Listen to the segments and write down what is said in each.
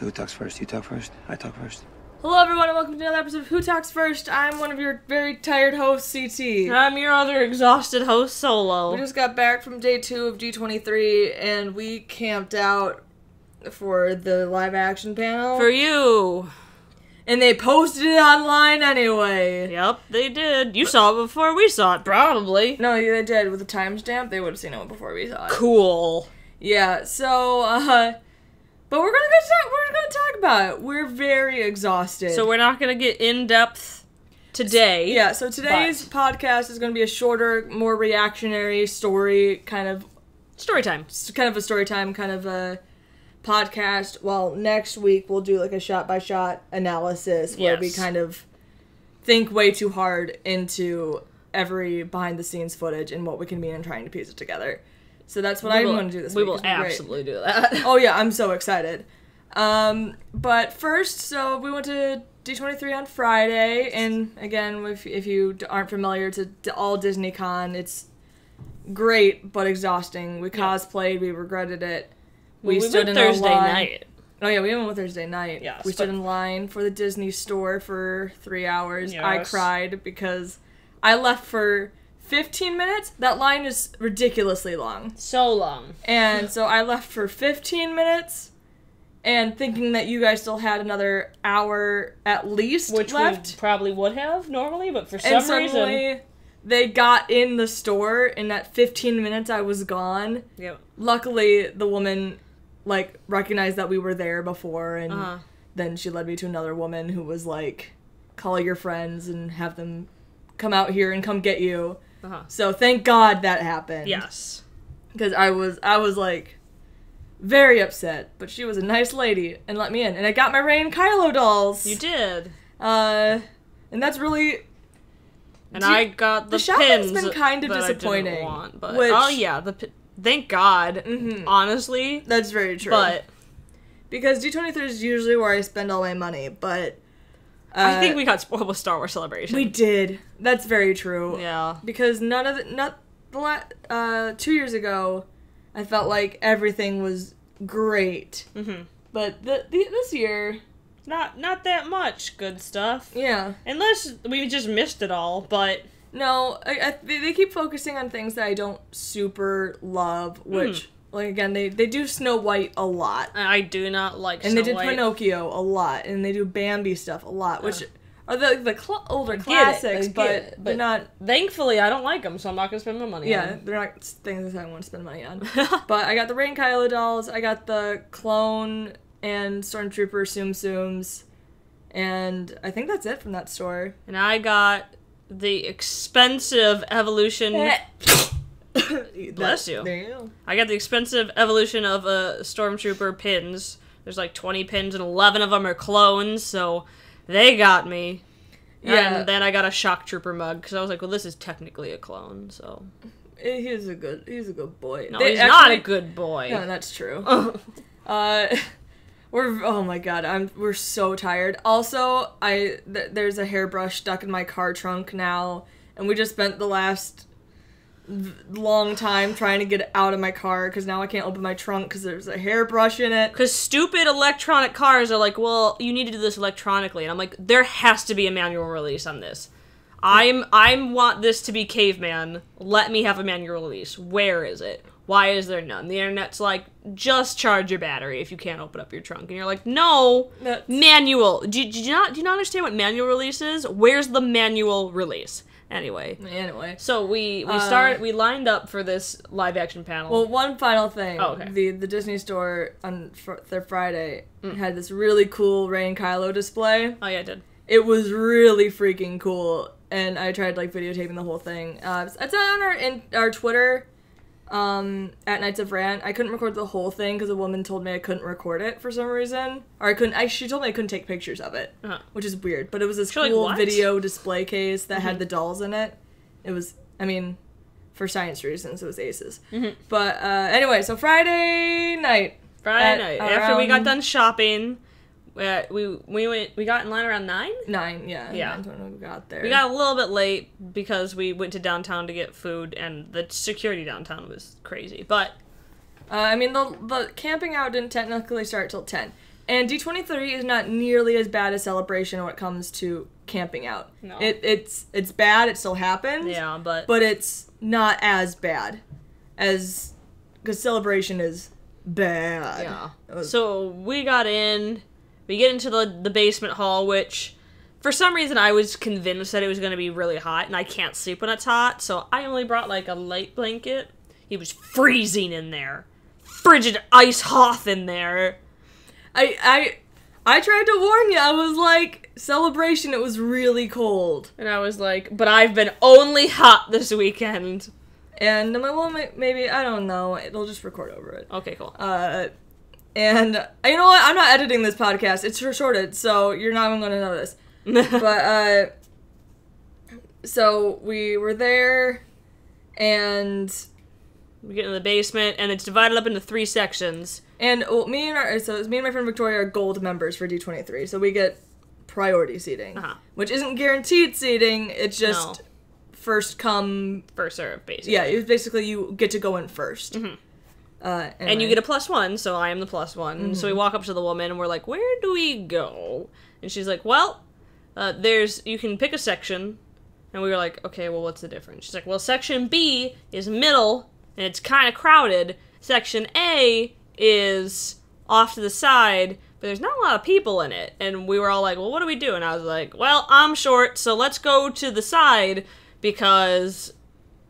So who talks first? You talk first? I talk first? Hello everyone and welcome to another episode of Who Talks First. I'm one of your very tired hosts, CT. I'm your other exhausted host, Solo. We just got back from day 2 of D23 and we camped out for the live action panel. For you. And they posted it online anyway. Yep, they did. You saw it before we saw it, probably. No, they did. With a timestamp, they would have seen it before we saw it. Cool. Yeah, so, but we're gonna talk about it. We're very exhausted. So we're not gonna get in-depth today. Yeah, so today's podcast is gonna be a shorter, more reactionary story, kind of... Story time. Kind of a story time, kind of a podcast. Well, next week we'll do like a shot-by-shot analysis where we kind of think way too hard into every behind-the-scenes footage and what we can mean in trying to piece it together. So that's what I'm going to do this week. We will absolutely do that. Oh yeah, I'm so excited. But first, so we went to D23 on Friday, and again, if you aren't familiar, to all Disney Con, it's great but exhausting. We cosplayed, we regretted it. We stood in Thursday line. night. Oh yeah, we went Thursday night. Yes, we stood in line for the Disney store for 3 hours. Yes. I cried because I left for 15 minutes. That line is ridiculously long. So long. And so I left for 15 minutes and thinking that you guys still had another hour at least Which left. we probably would have normally, but for And some suddenly reason... they got in the store and at 15 minutes I was gone. Yep. Luckily, the woman recognized that we were there before, and then she led me to another woman who was like, call your friends and have them come out here and come get you. So thank God that happened. Yes. Because I was like very upset, but she was a nice lady and let me in, and I got my Rey and Kylo dolls. You did. And that's really. And I got the shopping's pins been kind of that disappointing. I didn't want, but Which, oh yeah, thank God. Honestly, that's very true. But because D23 is usually where I spend all my money, but I think we got spoiled with Star Wars Celebration. We did. That's very true. Yeah. Because the 2 years ago, I felt like everything was great. But this year, not that much good stuff. Yeah. Unless we just missed it all, but no, they keep focusing on things that I don't super love, which again they do Snow White a lot. I do not like and Snow they did White. Pinocchio a lot, and they do Bambi stuff a lot, which are the older classics, but they're not. Thankfully, I don't like them, so I'm not gonna spend my money on. Yeah, they're not things that I want to spend money on. But I got the Rey and Kylo dolls. I got the clone and Stormtrooper Tsum Tsums, and I think that's it from that store. And I got the expensive evolution. Bless you. There you go. I got the expensive evolution of Stormtrooper pins. There's like 20 pins, and 11 of them are clones, so they got me. Yeah. And then I got a Shock Trooper mug, because I was like, well, this is technically a clone, so. He's a good boy. No, he's not a good boy. No, that's true. Oh my god, we're so tired. Also, there's a hairbrush stuck in my car trunk now, and we just spent the last long time trying to get it out of my car because now I can't open my trunk because there's a hairbrush in it. Because stupid electronic cars are like, well, you need to do this electronically, and I'm like, there has to be a manual release on this. I want this to be caveman. Let me have a manual release. Where is it? Why is there none? The internet's like, just charge your battery if you can't open up your trunk. And you're like, no, manual. Do you not understand what manual release is? Where's the manual release? Anyway. So we lined up for this live action panel. Well, one final thing. Oh, okay. The Disney store on their Friday had this really cool Rey and Kylo display. Oh yeah, it did. It was really freaking cool, and I tried videotaping the whole thing. It's on our Twitter. At Nights of Rant. I couldn't record the whole thing because a woman told me I couldn't record it for some reason. Or she told me I couldn't take pictures of it, which is weird. But it was this cool video display case that had the dolls in it. It was, for science reasons, it was aces. But anyway, so Friday night. After we got done shopping, we got in line around 9? 9, yeah. Yeah. 9 when we got there. We got a little bit late because we went to downtown to get food, and the security downtown was crazy. But the camping out didn't technically start till 10. And D23 is not nearly as bad as Celebration when it comes to camping out. No. It's bad, it still happens. Yeah, but it's not as bad as, because Celebration is bad. yeah. So we got in, we get into the basement hall, which for some reason I was convinced that it was going to be really hot, and I can't sleep when it's hot, so I only brought like a light blanket. It was freezing in there. Frigid ice hoth in there. I tried to warn you. I was like, Celebration, it was really cold. And I was like, but I've been only hot this weekend. And I'm like, well, maybe, I don't know. It'll just record over it. Okay, cool. And you know what? I'm not editing this podcast. It's shorted, so you're not even going to know this. But, so we were there, and we get in the basement, and it's divided up into 3 sections. And well, me and my friend Victoria are gold members for D23, so we get priority seating, which isn't guaranteed seating. It's just first come, first serve, basically. Yeah, it's basically you get to go in first. Mm-hmm. Anyway. And you get a +1, so I am the +1. Mm-hmm. So we walk up to the woman, and we're like, where do we go? And she's like, well, you can pick a section. And we were like, okay, well, what's the difference? She's like, well, section B is middle, and it's kind of crowded. Section A is off to the side, but there's not a lot of people in it. And we were all like, well, what do we do? And I was like, well, I'm short, so let's go to the side, because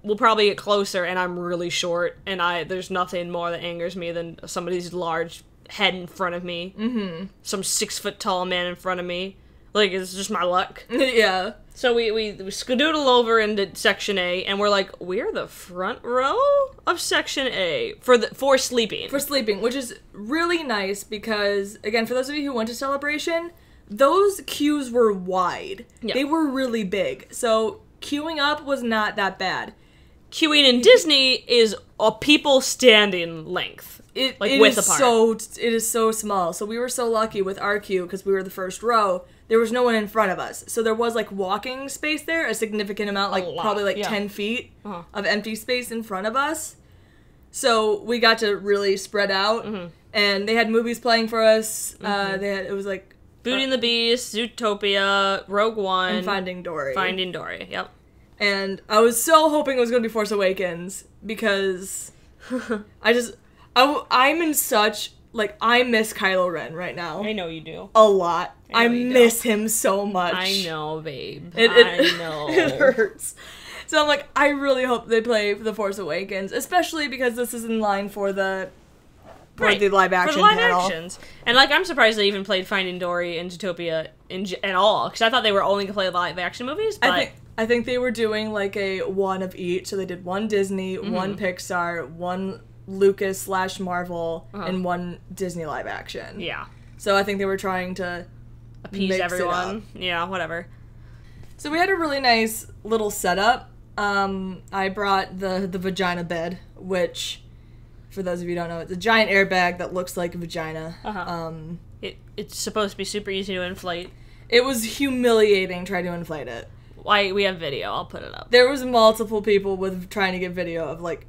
we'll probably get closer, and I'm really short, and there's nothing more that angers me than somebody's large head in front of me. Mm-hmm. Some 6-foot-tall man in front of me. Like, it's just my luck. Yeah. So we skedoodle over into Section A, and we're like, we're the front row of Section A for sleeping. For sleeping, which is really nice because, again, for those of you who went to Celebration, those queues were wide. Yeah. They were really big. So queuing up was not that bad. Queuing in Disney is a people standing length. Width apart. It is so small. So we were so lucky with our queue because we were the first row. There was no one in front of us. So there was, like, walking space there, a significant amount, probably 10 feet of empty space in front of us. So we got to really spread out. Mm-hmm. And they had movies playing for us. Mm-hmm. It was, like... Beauty and the Beast, Zootopia, Rogue One. And Finding Dory. Finding Dory, yep. And I was so hoping it was going to be Force Awakens because I'm in such... Like, I miss Kylo Ren right now. I know you do. A lot. I miss him so much. I know, babe. I know. It hurts. So I'm like, I really hope they play The Force Awakens, especially because this is in line for the live action for the live panel. Actions. And, like, I'm surprised they even played Finding Dory and Zootopia at all, because I thought they were only going to play live action movies, but... I think they were doing, like, a one of each, so they did one Disney, one Pixar, one Lucas/Marvel, and one Disney live action. Yeah. So I think they were trying to appease everyone. Yeah, whatever. So we had a really nice little setup. I brought the vagina bed, which, for those of you who don't know, it's a giant airbag that looks like a vagina. It's supposed to be super easy to inflate. It was humiliating trying to inflate it. We have video. I'll put it up. There was multiple people trying to get video of, like,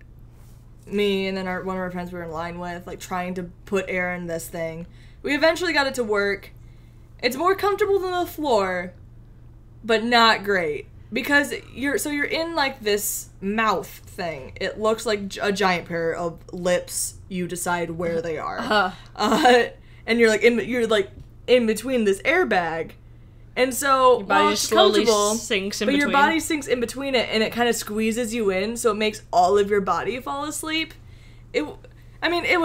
me and then one of our friends we were in line with, like, trying to put air in this thing. We eventually got it to work. It's more comfortable than the floor, but not great. Because you're in, like, this mouth thing. It looks like a giant pair of lips. You decide where they are. And you're in between this airbag. And so, your body just slowly sinks in between. But your body sinks in between it, and it kind of squeezes you in, so it makes all of your body fall asleep. It was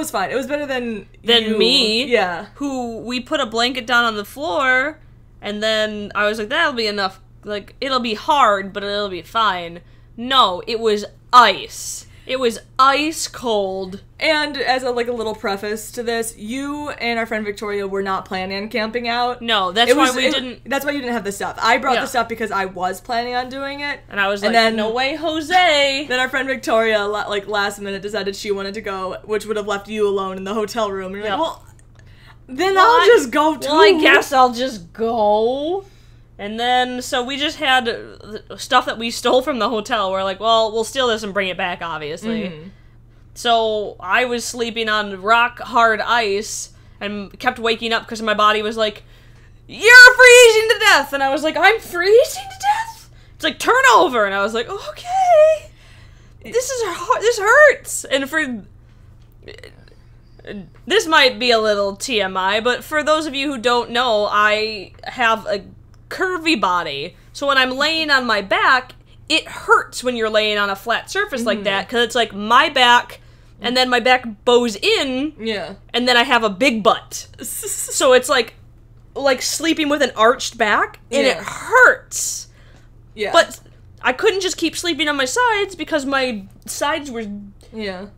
fine. It was better than me. Yeah. Who, we put a blanket down on the floor, and then I was like, that'll be enough. Like, it'll be hard, but it'll be fine. No, it was ice. It was ice cold. And as a little preface to this, you and our friend Victoria were not planning on camping out. No, that's why we didn't. That's why you didn't have the stuff. I brought the stuff because I was planning on doing it. And I was like, no way, Jose. Then our friend Victoria, last minute, decided she wanted to go, which would have left you alone in the hotel room. And you're like, well, then I'll just go too. Well, I guess I'll just go. And then, so we just had stuff that we stole from the hotel. We're like, well, we'll steal this and bring it back, obviously. Mm-hmm. So I was sleeping on rock-hard ice, and kept waking up because my body was like, "You're freezing to death," and I was like, "I'm freezing to death." It's like, "Turn over," and I was like, "Okay, this is hard. This hurts." And for this might be a little TMI, but for those of you who don't know, I have a curvy body, so when I'm laying on my back, it hurts when you're laying on a flat surface like that, because it's like my back, and then my back bows in, and then I have a big butt. So it's like sleeping with an arched back, and it hurts. Yeah. But I couldn't just keep sleeping on my sides, because my sides were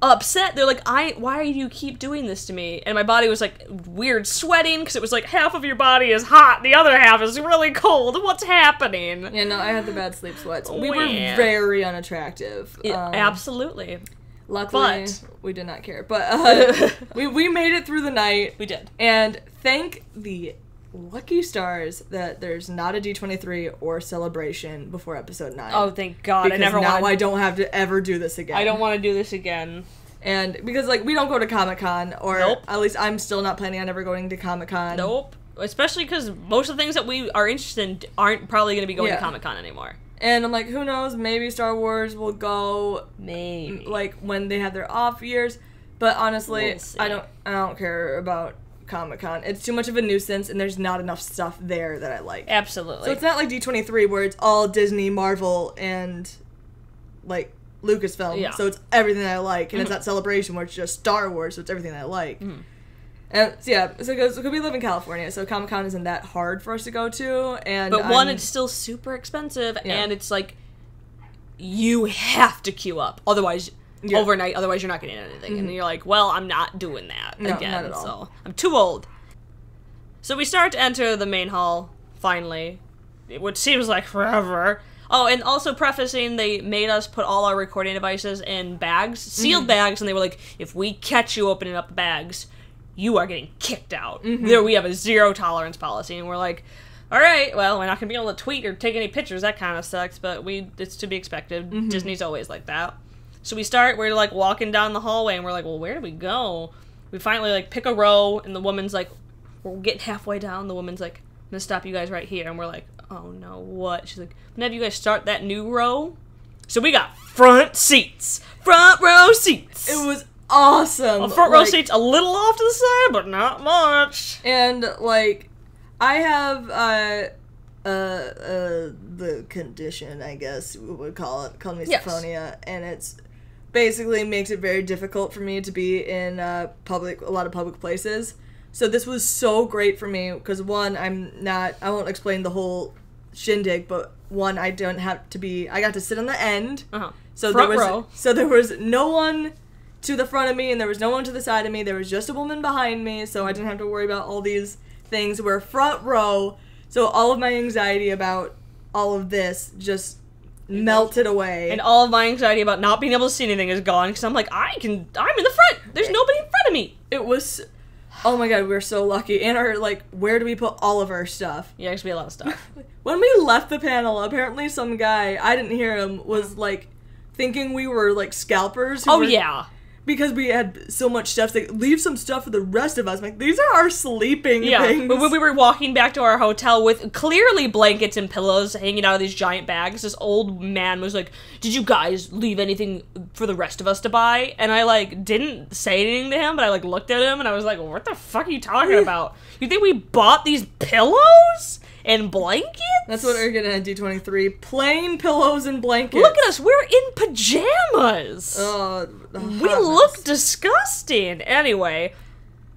upset. They're like, why do you keep doing this to me? And my body was like weird sweating, because it was like half of your body is hot, the other half is really cold. What's happening? Yeah, no, I had the bad sleep sweats. We were very unattractive. Absolutely. Luckily, we did not care. But we made it through the night. We did. And thank the lucky stars that there's not a D23 or celebration before episode 9. Oh, thank God. Because I don't have to ever do this again. I don't want to do this again. And because, like, we don't go to Comic-Con, or at least I'm still not planning on ever going to Comic-Con. Nope. Especially because most of the things that we are interested in aren't probably going to be going to Comic-Con anymore. And I'm like, who knows, maybe Star Wars will go, maybe, like, when they have their off years. But honestly, I don't care about Comic-Con. It's too much of a nuisance, and there's not enough stuff there that I like. Absolutely. So it's not like D23 where it's all Disney, Marvel, and like Lucasfilm. Yeah. So it's everything that I like, and it's not Celebration where it's just Star Wars, so it's everything that I like. And so yeah, because we live in California, so Comic-Con isn't that hard for us to go to. And but one, it's still super expensive, and it's like you have to queue up, otherwise. Overnight, otherwise you're not getting anything. And you're like, well, I'm not doing that again. Not at all. So I'm too old. So we start to enter the main hall, finally, which seems like forever. Oh, and also prefacing, they made us put all our recording devices in bags, sealed bags, and they were like, if we catch you opening up bags, you are getting kicked out. There, we have a zero tolerance policy, and we're like, all right, well, we're not going to be able to tweet or take any pictures, that kind of sucks, but it's to be expected. Disney's always like that. So we're like walking down the hallway, and we're like, well, where do we go? We finally like pick a row, and the woman's like, we're getting halfway down. The woman's like, I'm gonna stop you guys right here. And we're like, oh no, what? She's like, I'm gonna have you guys start that new row. So we got front row seats. It was awesome. Front row seats a little off to the side, but not much. And like, I have the condition, I guess we would call it, called misophonia, and it's basically makes it very difficult for me to be in a lot of public places. So this was so great for me because one, I won't explain the whole shindig, but one, I got to sit on the end. So front row. So there was no one to the front of me, and there was no one to the side of me. There was just a woman behind me, so I didn't have to worry about all these things. We're front row, so all of my anxiety about all of this just melted away. And all of my anxiety about not being able to see anything is gone, because I'm like, I'm in the front! There's nobody in front of me! It was... Oh my god, we're so lucky. And where do we put all of our stuff? Yeah, there's gonna be a lot of stuff. When we left the panel, apparently some guy, I didn't hear him, was, thinking we were, scalpers. Yeah. Because we had so much stuff, they leave some stuff for the rest of us. I'm like, these are our sleeping things. But when we were walking back to our hotel with clearly blankets and pillows hanging out of these giant bags, this old man was like, did you guys leave anything for the rest of us to buy? And I, didn't say anything to him, but I, looked at him and I was like, what the fuck are you talking about? You think we bought these pillows? And blankets? That's what we're getting at D23. Plain pillows and blankets. Look at us. We're in pajamas. We look disgusting. Anyway.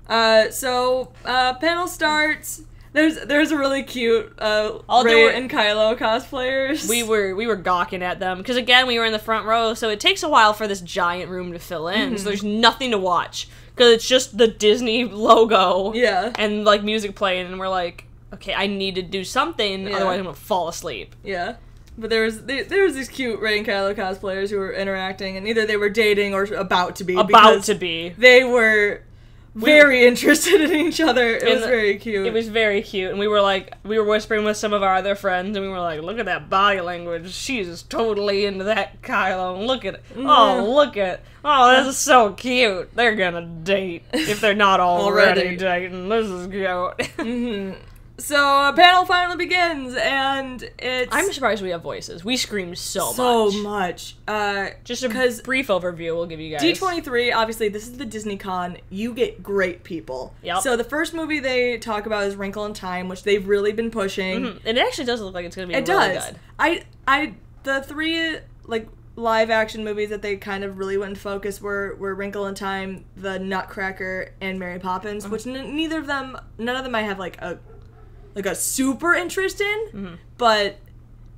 So panel starts. There's a really cute Rey and Kylo cosplayers. We were gawking at them. Because again, we were in the front row, so it takes a while for this giant room to fill in. So there's nothing to watch. Because it's just the Disney logo. Yeah. And, music playing, and we're like... Okay, I need to do something, otherwise I'm gonna fall asleep. Yeah. But there was these cute Rey and Kylo cosplayers who were interacting, and either they were dating or about to be. They were very interested in each other. It was very cute. It was very cute, and we were whispering with some of our other friends, and we were like, look at that body language. She's totally into that Kylo. Look at it. Oh, this is so cute. They're gonna date if they're not already dating. This is cute. So a panel finally begins, and I'm surprised we have voices. We scream so much. Just a brief overview we'll give you guys. D23, obviously, this is the Disney Con. You get great people. Yep. So the first movie they talk about is Wrinkle in Time, which they've really been pushing. And it actually does look like it's going to be really good. The three, like, live action movies that they kind of really went in focus were Wrinkle in Time, The Nutcracker, and Mary Poppins, which none of them I have, like a super interest in, but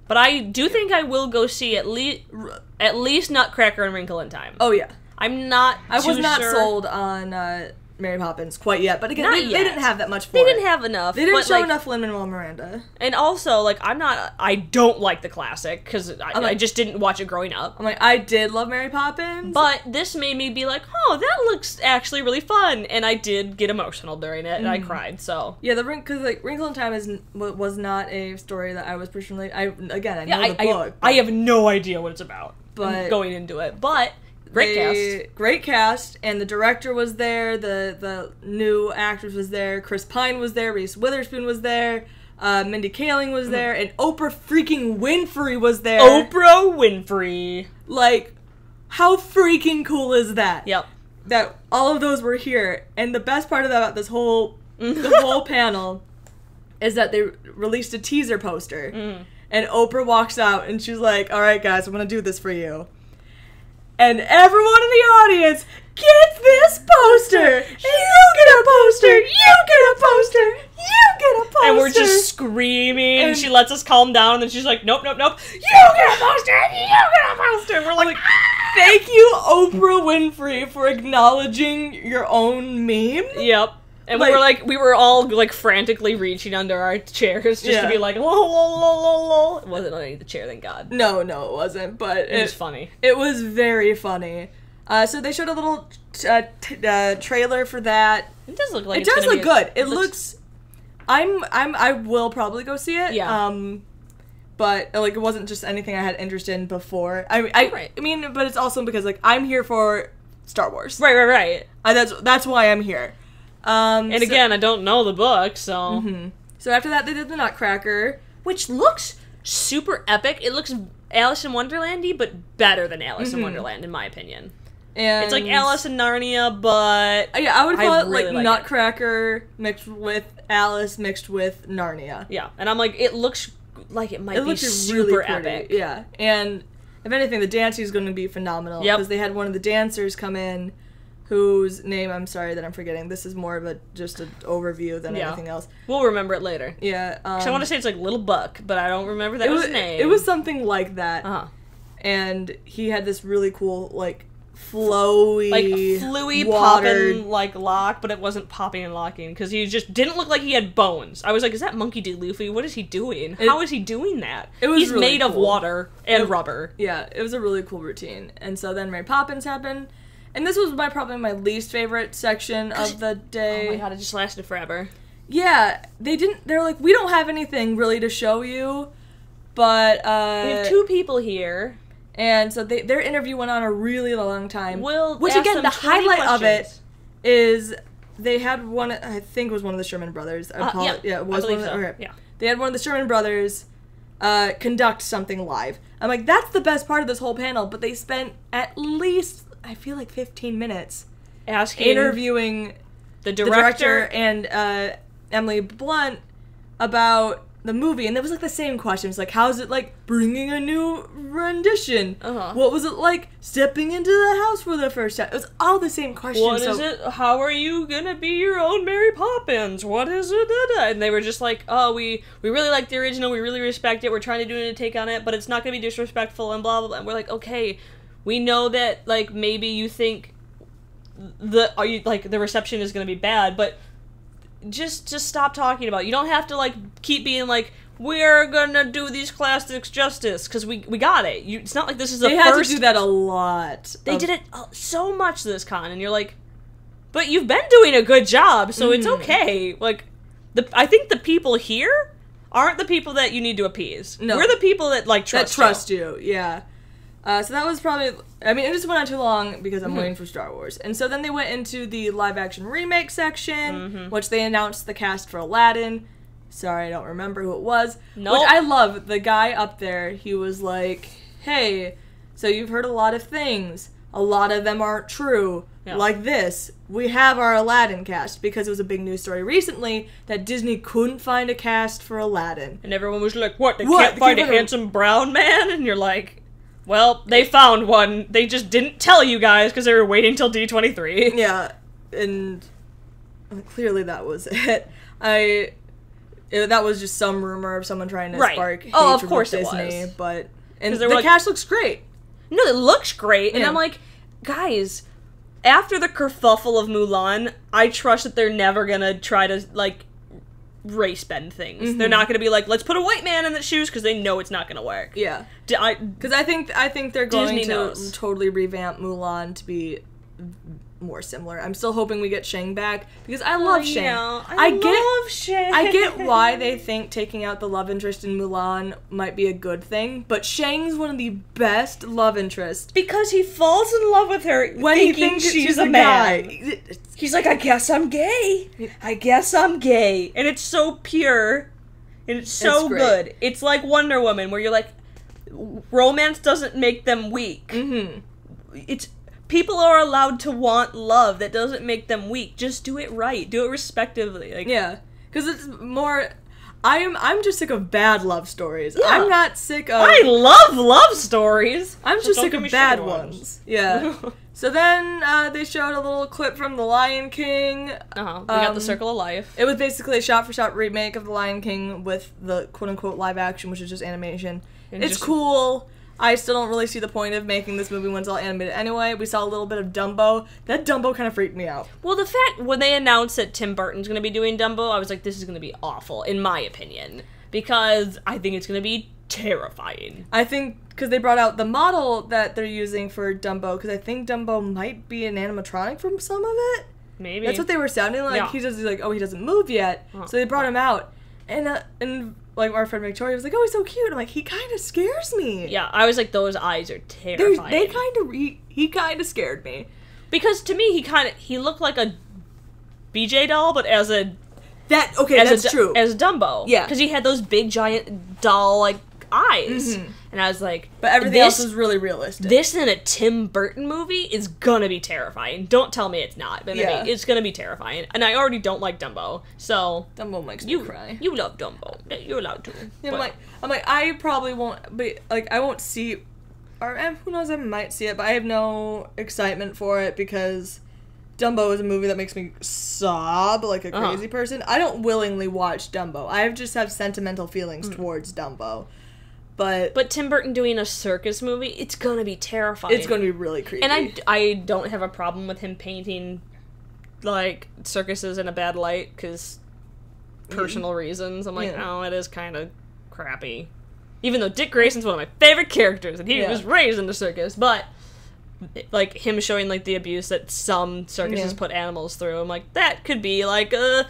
I do think I will go see at least Nutcracker and Wrinkle in Time. Oh yeah, I was not sold on Mary Poppins quite yet, but again, they didn't have that much for They it. didn't have enough. They didn't show enough Lin-Manuel Miranda. And also, like, I don't like the classic, because I just didn't watch it growing up. I'm like, I did love Mary Poppins. But this made me be like, oh, that looks actually really fun. And I did get emotional during it, and I cried, so. Yeah, because, like, Wrinkle in Time was not a story that I was personally, I know the book. I have no idea what it's about, but going into it, but... Great cast, and the director was there, the new actress was there, Chris Pine was there, Reese Witherspoon was there, Mindy Kaling was there, and Oprah freaking Winfrey was there. Oprah Winfrey. Like, how freaking cool is that? Yep. That all of those were here, and the best part about this whole the whole panel is that they released a teaser poster, and Oprah walks out, and she's like, all right, guys, I'm gonna do this for you. And everyone in the audience gets this poster! You get a poster! You get a poster! You get a poster! And we're just screaming, and she lets us calm down, and then she's like, nope. You get a poster! You get a poster! And we're like, thank you, Oprah Winfrey, for acknowledging your own meme. Yep. And we were all like frantically reaching under our chairs just to be like, lol, lol, lol, lol, lol. It wasn't underneath the chair, thank God. No, it wasn't, but it was funny. It was very funny. So they showed a little trailer for that. It does look like it does look good. It looks. I will probably go see it. Yeah. But like it wasn't just anything I had interest in before. I mean, but it's also because like I'm here for Star Wars. Right. That's why I'm here. Again, I don't know the book, so... So after that, they did the Nutcracker. Which looks super epic. It looks Alice in Wonderland-y, but better than Alice in Wonderland, in my opinion. And it's like Alice in Narnia, but... Yeah, I would call it like Nutcracker mixed with Alice mixed with Narnia. Yeah, and I'm like, it looks like it might be super really epic. Yeah, and if anything, the dancing is going to be phenomenal. Because they had one of the dancers come in whose name I'm sorry that I'm forgetting. This is more of just an overview than anything else. We'll remember it later. Yeah. I want to say it's like Little Buck, but I don't remember that was his name. It was something like that. And he had this really cool, like, flowy, like fluey popping like lock, but it wasn't popping and locking because he just didn't look like he had bones. I was like, is that Monkey D. Luffy? What is he doing? How is he doing that? He's really made of water and rubber. Yeah, it was a really cool routine. And so then Mary Poppins happened. And this was probably my least favorite section of the day. Oh my god, it just lasted forever. Yeah, they're like, we don't have anything really to show you, but, we have two people here. And so their interview went on a really long time. Which again, the highlight of it is they had one, I think it was one of the Sherman brothers. It was one of them. Okay. Yeah. They had one of the Sherman brothers conduct something live. I'm like, that's the best part of this whole panel, but they spent at least, I feel like 15 minutes interviewing the director and Emily Blunt about the movie, and it was like the same questions, like how's it like bringing a new rendition? What was it like stepping into the house for the first time? It was all the same questions. What is it? How are you gonna be your own Mary Poppins? What is it? And they were just like, oh, we really like the original, we really respect it, we're trying to do a take on it, but it's not gonna be disrespectful and blah blah blah. And we're like, okay, we know that like maybe you think the reception is gonna be bad, but just stop talking about it. You don't have to like keep being like, we're gonna do these classics justice, because we got it. It's not like this is the first. They had to do that a lot. They did it so much this con, and you're like, but you've been doing a good job, so it's okay. Like, I think the people here aren't the people that you need to appease. No. We're the people that, like, trust you. Yeah. So that was probably... I mean, it just went on too long because I'm waiting for Star Wars. And so then they went into the live-action remake section, which they announced the cast for Aladdin. Sorry, I don't remember who it was. Nope. Which I love. The guy up there, he was like, hey, so you've heard a lot of things. A lot of them aren't true. Yeah. Like this. We have our Aladdin cast, because it was a big news story recently that Disney couldn't find a cast for Aladdin. And everyone was like, what? They can't find a handsome brown man? And you're like... Well, they found one. They just didn't tell you guys because they were waiting till D23. Yeah, and clearly that was it. That was just some rumor of someone trying to spark hatred of course with Disney, it was. But the cast looks great. No, it looks great, and I'm like, guys, after the kerfuffle of Mulan, I trust that they're never gonna try to like race bend things. They're not going to be like, let's put a white man in the shoes, because they know it's not going to work. Yeah. Because I think they're going to totally revamp Mulan to be more similar. I'm still hoping we get Shang back, because I love Shang. Yeah, I love Shang. I get why they think taking out the love interest in Mulan might be a good thing, but Shang's one of the best love interests. Because he falls in love with her when he thinks she's a man. Guy. He's like, I guess I'm gay. I guess I'm gay. And it's so pure. And it's so good. It's like Wonder Woman, where you're like, romance doesn't make them weak. It's... People are allowed to want love. That doesn't make them weak. Just do it right. Do it respectively. Like, yeah. Because it's more... I'm just sick of bad love stories. Yeah. I'm not sick of... I love love stories! I'm just sick of bad ones. Yeah. So then they showed a little clip from The Lion King. We got the Circle of Life. It was basically a shot-for-shot remake of The Lion King with the quote-unquote live action, which is just animation. It's cool. I still don't really see the point of making this movie when it's all animated anyway. We saw a little bit of Dumbo. That Dumbo kind of freaked me out. Well, the fact, when they announced that Tim Burton's going to be doing Dumbo, I was like, this is going to be awful, in my opinion. Because I think it's going to be terrifying. I think, because they brought out the model that they're using for Dumbo, because I think Dumbo might be an animatronic from some of it. Maybe. That's what they were sounding like. Yeah. He doesn't move yet. So they brought him out. And like, our friend Victoria was like, oh, he's so cute. I'm like, he kind of scares me. Yeah, I was like, those eyes are terrifying. He kind of scared me. Because to me, he looked like a BJ doll, but as a... that's true. As Dumbo. Yeah. Because he had those big, giant doll-like eyes. And I was like... But everything else is really realistic. This in a Tim Burton movie is gonna be terrifying. Don't tell me it's not. But I mean, it's gonna be terrifying. And I already don't like Dumbo, so... Dumbo makes me cry. You love Dumbo. You're allowed to. Yeah, I'm like, I probably won't... But, like, I won't see... Or, who knows, I might see it, but I have no excitement for it, because... Dumbo is a movie that makes me sob like a crazy person. I don't willingly watch Dumbo. I just have sentimental feelings towards Dumbo. But Tim Burton doing a circus movie, it's gonna be terrifying. It's gonna be really creepy. And I don't have a problem with him painting, like, circuses in a bad light, because personal reasons. I'm like, it is kind of crappy. Even though Dick Grayson's one of my favorite characters, and he was raised in the circus, but... like, him showing, like, the abuse that some circuses put animals through. I'm like, that could be, like, a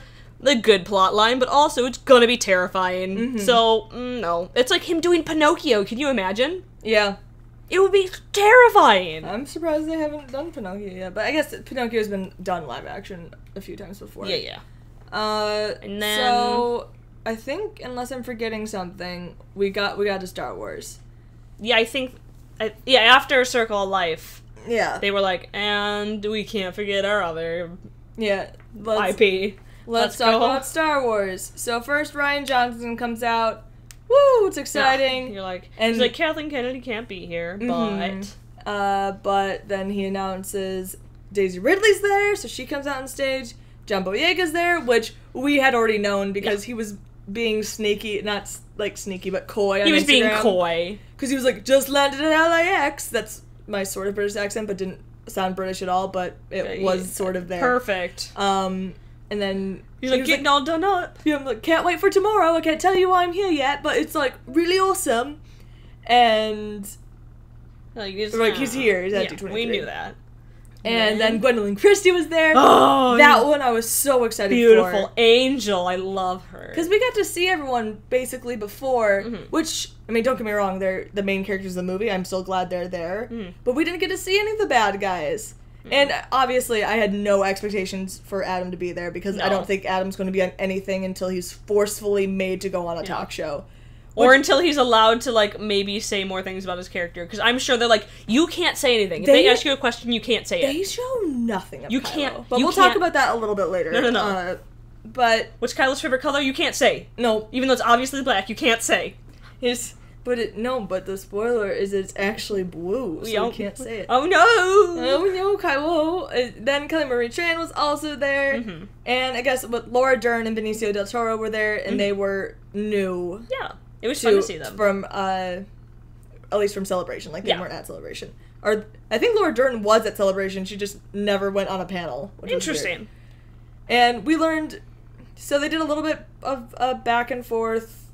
good plot line, but also it's gonna be terrifying. So, no. It's like him doing Pinocchio. Can you imagine? Yeah. It would be terrifying. I'm surprised they haven't done Pinocchio yet, but I guess Pinocchio's been done live action a few times before. Yeah. And then... So, I think, unless I'm forgetting something, we got to Star Wars. Yeah, I think... after Circle of Life... Yeah. They were like, and we can't forget our other IP. Let's talk about Star Wars. So first, Rian Johnson comes out. Woo, it's exciting. Yeah. You're like, and he's like, Kathleen Kennedy can't be here, but then he announces Daisy Ridley's there, so she comes out on stage. John Boyega's there, which we had already known because he was being sneaky, not like sneaky, but coy on Instagram. He was being coy. Because he was like, just landed at LAX. That's my sort of British accent, but didn't sound British at all, but it was sort of there. Perfect. And then... He's like, getting all done up. Yeah, I'm like, can't wait for tomorrow. I can't tell you why I'm here yet, but it's, like, really awesome. And... Like, he's here. He's at D23. We knew that. And then Gwendolyn Christie was there. Oh, that one I was so excited for. Beautiful angel. I love her. Because we got to see everyone basically before, which, I mean, don't get me wrong, they're the main characters of the movie. I'm still glad they're there. But we didn't get to see any of the bad guys. And obviously, I had no expectations for Adam to be there because I don't think Adam's going to be on anything until he's forcefully made to go on a talk show. Or until he's allowed to, like, maybe say more things about his character. Because I'm sure they're like, you can't say anything. If they ask you a question, you can't say it. They show nothing of you Kylo. can't. But we'll talk about that a little bit later. No. But... What's Kylo's favorite color? You can't say. No. Even though it's obviously black, you can't say. But the spoiler is it's actually blue, so we can't say it. Oh no! Oh no, Kylo. Then Kelly Marie Tran was also there. And I guess Laura Dern and Benicio del Toro were there, and they were new. Yeah. It was fun to see them. From, at least from Celebration. Like, they weren't at Celebration. Or, I think Laura Dern was at Celebration, she just never went on a panel. Interesting. And we learned, so they did a little bit of back and forth,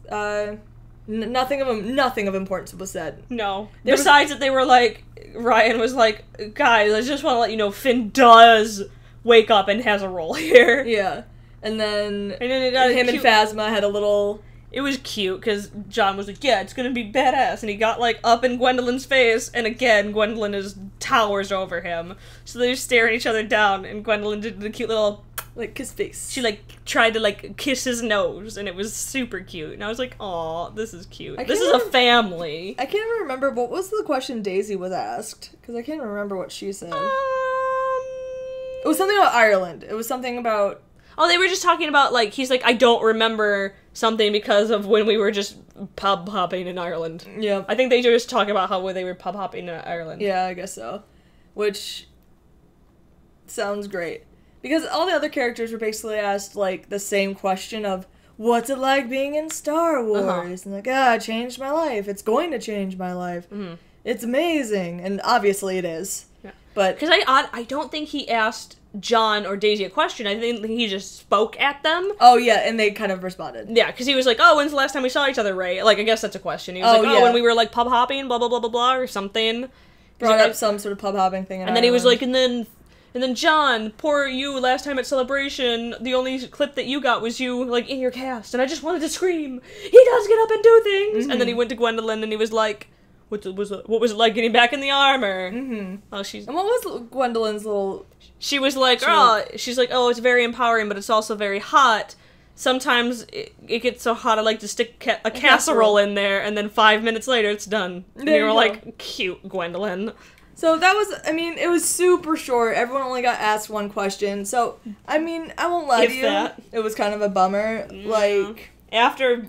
nothing of importance was said. No. Besides that they were like, Ryan was like, guys, I just want to let you know Finn does wake up and has a role here. Yeah. And then it got him and Phasma had a little... It was cute, because John was like, yeah, it's gonna be badass, and he got, like, up in Gwendolyn's face, and again, Gwendolyn towers over him. So they just stare at each other down, and Gwendolyn did the cute little... Like, kiss face. She, like, tried to, like, kiss his nose, and it was super cute. And I was like, aw, this is cute. This is a family. I can't even remember, what was the question Daisy was asked? Because I can't remember what she said. It was something about Ireland. It was something about... Oh, they were just talking about, like, he's like, I don't remember something because of when we were just pub hopping in Ireland. Yeah. I think they just talk about how they were pub hopping in Ireland. Yeah, I guess so. Which sounds great. Because all the other characters were basically asked, like, the same question of, what's it like being in Star Wars? And like, it changed my life. It's going to change my life. It's amazing. And obviously it is. Yeah. But... Because I don't think he asked John or Daisy a question. I think he just spoke at them. Oh, yeah, and they kind of responded. Yeah, because he was like, oh, when's the last time we saw each other, Ray? Like, I guess that's a question. He was when we were, like, pub hopping, blah, blah, blah, blah, blah, or something. Brought up some sort of pub hopping thing. And then he was like, and then John, poor you, last time at Celebration, the only clip that you got was you, like, in your cast, and I just wanted to scream, he does get up and do things! And then he went to Gwendolyn, and he was like, what was it like getting back in the armor? And what was Gwendolyn's little... She was like, she's like, oh, it's very empowering, but it's also very hot. Sometimes it gets so hot I like to stick a casserole in there, and then 5 minutes later it's done. And you were like, cute, Gwendolyn. So that was, I mean, it was super short. Everyone only got asked one question. So, I mean, I won't lie to you. It was kind of a bummer. Yeah. Like... After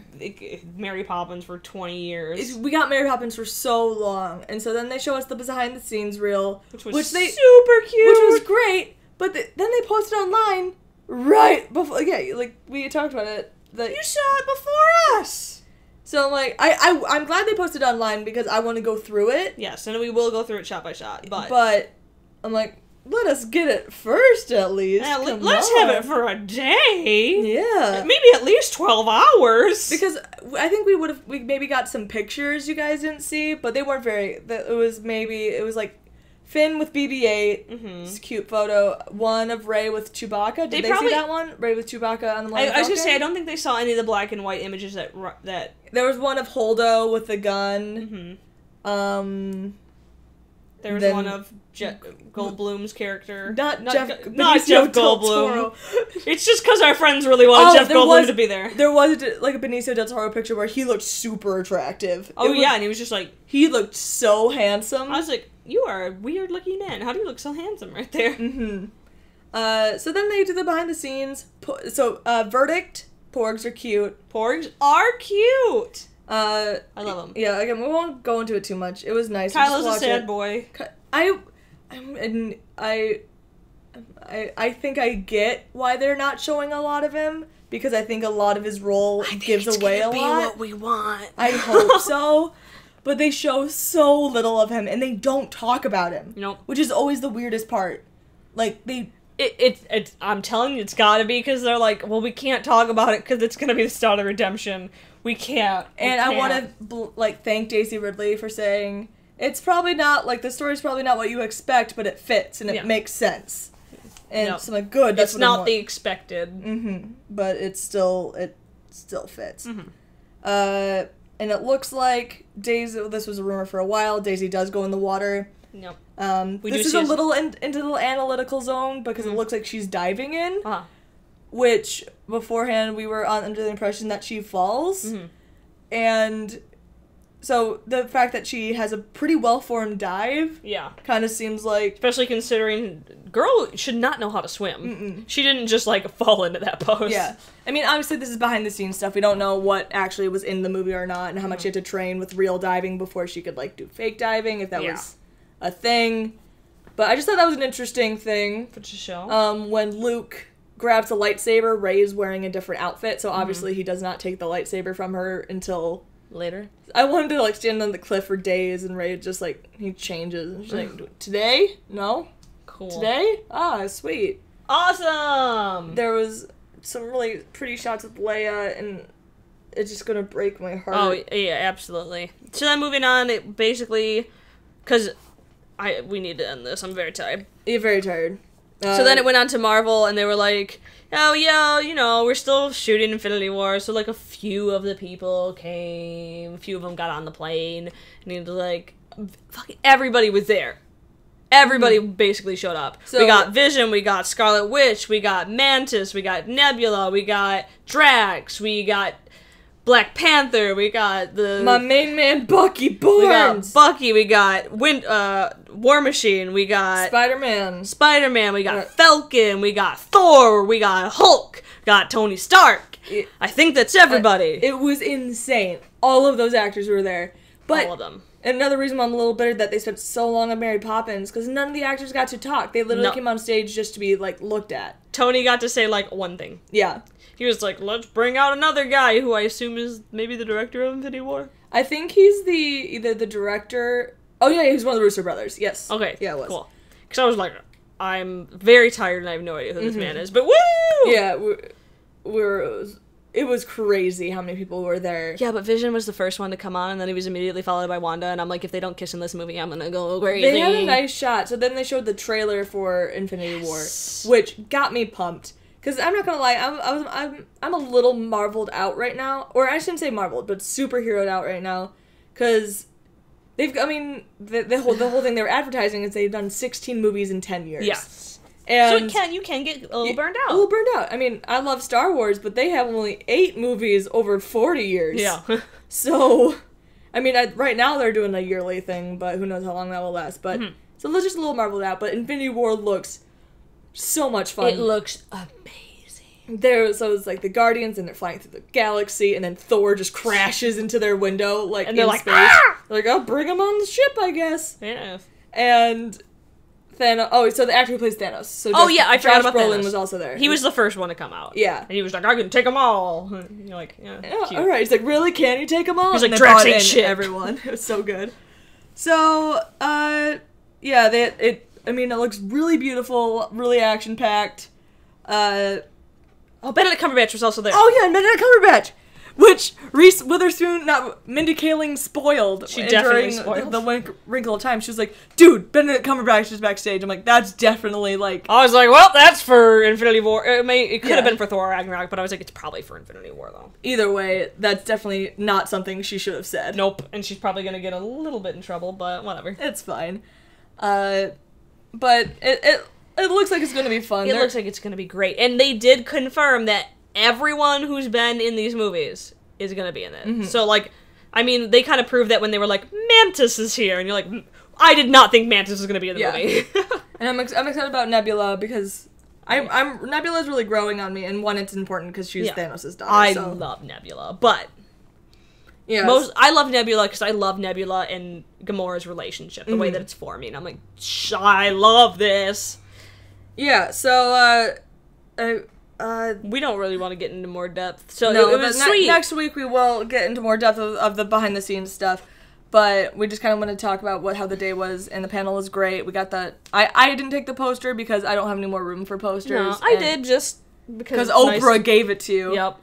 Mary Poppins for 20 years. We got Mary Poppins for so long. And so then they show us the behind-the-scenes reel. Which was super cute. Which was great. But then they posted online right before... Yeah, like, we talked about it. You saw it before us! So, like, I'm glad they posted online because I want to go through it. Yes, and we will go through it shot by shot. But I'm like... Let us get it first, at least. Yeah, let's have it for a day. Yeah. Maybe at least 12 hours. Because I think we maybe got some pictures you guys didn't see, but they weren't very... It was like Finn with BB-8. It's a cute photo. One of Rey with Chewbacca. Did they see that one? Rey with Chewbacca on the Millennium Falcon? I was going to say, I don't think they saw any of the black and white images that... There was one of Holdo with the gun. There was one of Jeff Goldblum's character. Not Jeff Goldblum. It's just because our friends really wanted Jeff Goldblum to be there. There was like a Benicio del Toro picture where he looked super attractive. And he was just like... He looked so handsome. I was like, you are a weird looking man. How do you look so handsome right there? So then they do the behind the scenes. Verdict. Porgs are cute. Porgs are cute! I love him. Yeah, again, we won't go into it too much. It was nice. Kylo's a sad boy. I think I get why they're not showing a lot of him, because I think a lot of his role gives away a lot. Be what we want. I hope so. But they show so little of him, and they don't talk about him. Nope. Which is always the weirdest part. Like, I'm telling you, it's gotta be, because they're like, well, we can't talk about it, because it's gonna be the start of redemption. We can't. I want to, thank Daisy Ridley for saying, it's probably not, like, the story's probably not what you expect, but it fits, and it makes sense. And so I'm like, good, that's it's what I not want. the expected. But it still fits. And it looks like Daisy, this was a rumor for a while, Daisy does go in the water. Yep. This is a little into the analytical zone, because it looks like she's diving in, which, beforehand, we were under the impression that she falls. And so the fact that she has a pretty well-formed dive kind of seems like... Especially considering girl should not know how to swim. She didn't just, like, fall into that post. Yeah. I mean, obviously this is behind-the-scenes stuff. We don't know what actually was in the movie or not, and how much she had to train with real diving before she could, like, do fake diving, if that was a thing. But I just thought that was an interesting thing. For the show. When Luke grabs a lightsaber, Rey's wearing a different outfit, so obviously he does not take the lightsaber from her until... later. I wanted to, like, stand on the cliff for days, and Rey just, like, he changes. And she's like, today? No? Cool. Today? Ah, sweet. Awesome! There was some really pretty shots of Leia, and it's just gonna break my heart. Oh, yeah, absolutely. So then moving on, it basically... Because we need to end this. I'm very tired. You're very tired. So then it went on to Marvel, and they were like, oh, yeah, you know, we're still shooting Infinity War, so, like, a few of the people came, a few of them got on the plane, and it was like, fucking everybody was there. Everybody basically showed up. So, we got Vision, we got Scarlet Witch, we got Mantis, we got Nebula, we got Drax, we got Black Panther, we got my main man Bucky Barnes. We got Bucky, we got War Machine, we got Spider-Man, we got Falcon, we got Thor, we got Hulk, we got Tony Stark. I think that's everybody. It was insane. All of those actors were there. But all of them. Another reason why I'm a little bitter that they spent so long on Mary Poppins, because none of the actors got to talk. They literally came on stage just to be, like, looked at. Tony got to say, like, one thing. Yeah. He was like, let's bring out another guy who I assume is maybe the director of Infinity War. I think he's either the director... Oh, yeah, he's one of the Russo brothers. Yes. Okay. Yeah, it was. Cool. Because I was like, I'm very tired and I have no idea who this man is, but woo! Yeah, it was crazy how many people were there. Yeah, but Vision was the first one to come on, and then he was immediately followed by Wanda, and I'm like, if they don't kiss in this movie, I'm gonna go crazy. They had a nice shot, so then they showed the trailer for Infinity War, which got me pumped. Because I'm not gonna lie, I'm a little marveled out right now. Or I shouldn't say marveled, but superheroed out right now. Because the whole thing they were advertising is they've done 16 movies in 10 years. Yes. And so you can get a little burned out. A little burned out. I mean, I love Star Wars, but they have only 8 movies over 40 years. Yeah. So, I mean, right now they're doing a yearly thing, but who knows how long that will last. But, so they're just a little marveled out. But Infinity War looks so much fun. It looks amazing. So it's like the Guardians, and they're flying through the galaxy, and then Thor just crashes into their window, like, and they're in like, space. Ah! They're like, oh, bring him on the ship, I guess. Yeah. And Thanos. Oh, so the actor who plays Thanos. So I forgot about Brolin Thanos. was also there. He was the first one to come out. Yeah. And he was like, I can take them all. And you're like, yeah, cute. All right. He's like, really? Can you take them all? He's like, and Drax brought ain't in shit. Everyone. It was so good. So, yeah, it looks really beautiful, really action-packed. Benedict Cumberbatch was also there. Oh, yeah, and Benedict Cumberbatch! Which Reese Witherspoon, Mindy Kaling spoiled. She definitely during spoiled. the Wrinkle of Time. She was like, dude, Benedict Cumberbatch is backstage. I'm like, that's definitely, like... I was like, well, that's for Infinity War. It could have been for Thor Ragnarok, but I was like, it's probably for Infinity War, though. Either way, that's definitely not something she should have said. Nope, and she's probably gonna get a little bit in trouble, but whatever. It's fine. But it looks like it's gonna be fun. It looks like it's gonna be great. And they did confirm that everyone who's been in these movies is gonna be in it. So, like, I mean, they kind of proved that when they were like, Mantis is here, and you're like, I did not think Mantis was gonna be in the movie. And I'm excited about Nebula because Nebula's really growing on me, and one, it's important because she's Thanos' daughter. I love Nebula, but I love Nebula because I love Nebula and Gamora's relationship, the way that it's forming. I'm like, I love this. Yeah, so, we don't really want to get into more depth, so no, it was sweet. Next week we will get into more depth of the behind-the-scenes stuff, but we just kind of want to talk about how the day was, and the panel was great. We got the... I didn't take the poster because I don't have any more room for posters. No, I did just because Oprah gave it to you. Yep.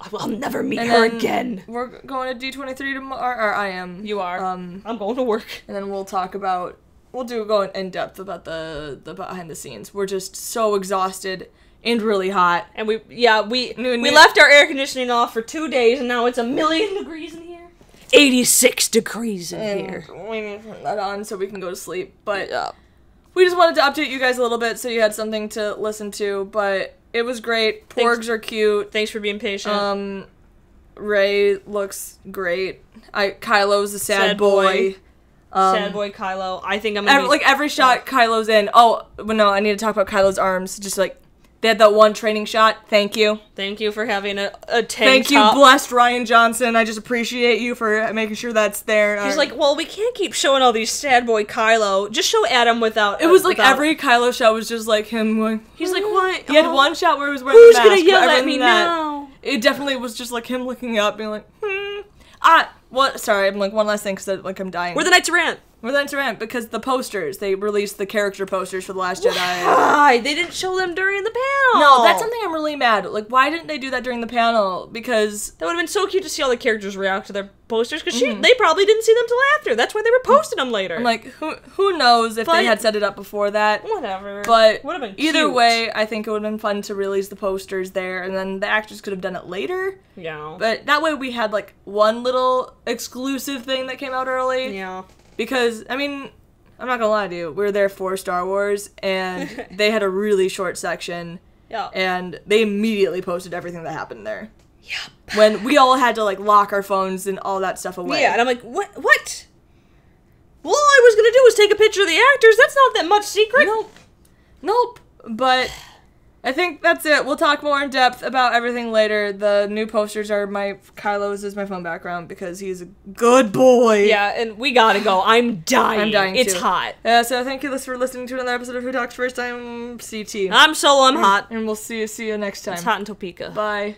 I'll never meet And her then again. We're going to D23 tomorrow, or I am. You are. I'm going to work. And then we'll talk about, go in depth about the behind the scenes. We're just so exhausted and really hot. And we left our air conditioning off for 2 days, and now it's 1,000,000 degrees in here. 86 degrees in here. We need to turn that on so we can go to sleep. But Yeah. we just wanted to update you guys a little bit so you had something to listen to. But it was great. Porgs are cute. Thanks for being patient. Ray looks great. Kylo's a sad boy. Sad boy Kylo. I think I'm gonna every shot Kylo's in. Oh, but no, I need to talk about Kylo's arms. Just like, they had that one training shot. Thank you. Thank you for having a tank Thank top. you, blessed Ryan Johnson. I just appreciate you for making sure that's there. He's like, well, we can't keep showing all these sad boy Kylo. Just show Adam without. It was like every Kylo shot was just like him going. He's like, what? He had one shot where he was wearing Who's the mask. gonna yell but at other me than that, now? It definitely was just like him looking up, being like, what? Sorry, I'm like one last thing because like I'm dying. We're the Knights of Rant. We're the Knights of Rant because the posters, they released the character posters for The Last Jedi. Why? They didn't show them during the panel. No, that's something I'm really mad. Like, why didn't they do that during the panel? Because that would have been so cute to see all the characters react to their posters, because they probably didn't see them till after. That's why they were posting them later. I'm like, who knows if they had set it up before that. Whatever. But would have been either cute. way, I think it would have been fun to release the posters there, and then the actors could have done it later. Yeah. But that way we had, like, one little exclusive thing that came out early. Yeah. Because, I mean, I'm not gonna lie to you, we were there for Star Wars, and they had a really short section. Yeah. And they immediately posted everything that happened there. Yep. When we all had to, like, lock our phones and all that stuff away. Yeah, and I'm like, what? Well, all I was gonna do was take a picture of the actors. That's not that much secret. Nope. But I think that's it. We'll talk more in depth about everything later. The new posters are Kylo's is my phone background because he's a good boy. Yeah, and we gotta go. I'm dying. I'm dying It's too. hot. So thank you for listening to another episode of Who Talks First Time CT. I'm Solo. I'm hot. And we'll see you next time. It's hot in Topeka. Bye.